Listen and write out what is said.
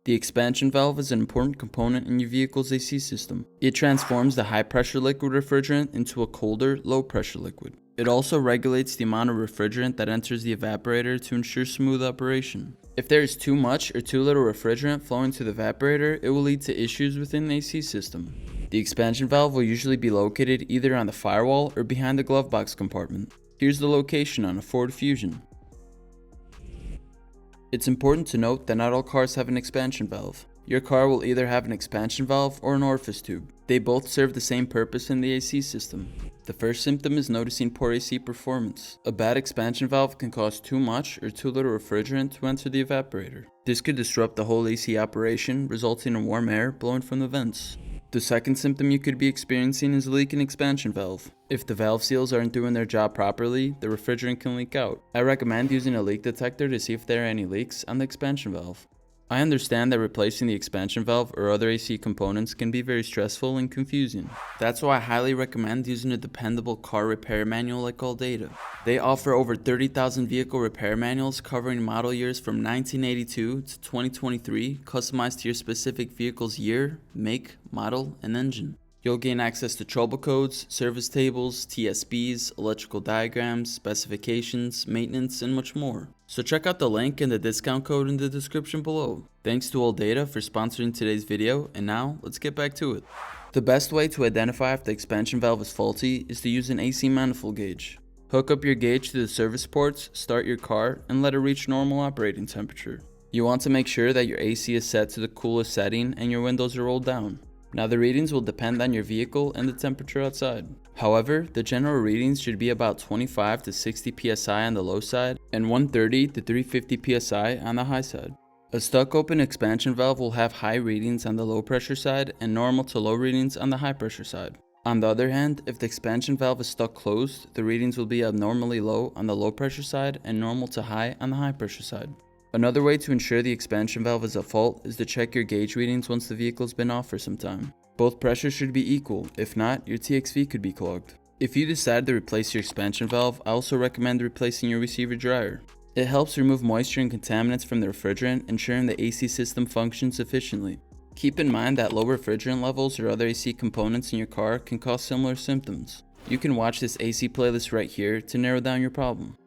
The expansion valve is an important component in your vehicle's AC system. It transforms the high-pressure liquid refrigerant into a colder, low-pressure liquid. It also regulates the amount of refrigerant that enters the evaporator to ensure smooth operation. If there is too much or too little refrigerant flowing to the evaporator, it will lead to issues within the AC system. The expansion valve will usually be located either on the firewall or behind the glove box compartment. Here's the location on a Ford Fusion. It's important to note that not all cars have an expansion valve. Your car will either have an expansion valve or an orifice tube. They both serve the same purpose in the AC system. The first symptom is noticing poor AC performance. A bad expansion valve can cause too much or too little refrigerant to enter the evaporator. This could disrupt the whole AC operation, resulting in warm air blowing from the vents. The second symptom you could be experiencing is a leak in expansion valve. If the valve seals aren't doing their job properly, the refrigerant can leak out. I recommend using a leak detector to see if there are any leaks on the expansion valve. I understand that replacing the expansion valve or other AC components can be very stressful and confusing. That's why I highly recommend using a dependable car repair manual like ALLDATA. They offer over 30,000 vehicle repair manuals covering model years from 1982 to 2023, customized to your specific vehicle's year, make, model, and engine. You'll gain access to trouble codes, service tables, TSBs, electrical diagrams, specifications, maintenance, and much more. So check out the link and the discount code in the description below. Thanks to ALLDATA for sponsoring today's video, and now let's get back to it. The best way to identify if the expansion valve is faulty is to use an AC manifold gauge. Hook up your gauge to the service ports, start your car, and let it reach normal operating temperature. You want to make sure that your AC is set to the coolest setting and your windows are rolled down. Now the readings will depend on your vehicle and the temperature outside. However, the general readings should be about 25 to 60 psi on the low side and 130 to 350 psi on the high side. A stuck open expansion valve will have high readings on the low pressure side and normal to low readings on the high pressure side. On the other hand, if the expansion valve is stuck closed, the readings will be abnormally low on the low pressure side and normal to high on the high pressure side. Another way to ensure the expansion valve is at fault is to check your gauge readings once the vehicle's been off for some time. Both pressures should be equal, if not, your TXV could be clogged. If you decide to replace your expansion valve, I also recommend replacing your receiver dryer. It helps remove moisture and contaminants from the refrigerant, ensuring the AC system functions efficiently. Keep in mind that low refrigerant levels or other AC components in your car can cause similar symptoms. You can watch this AC playlist right here to narrow down your problem.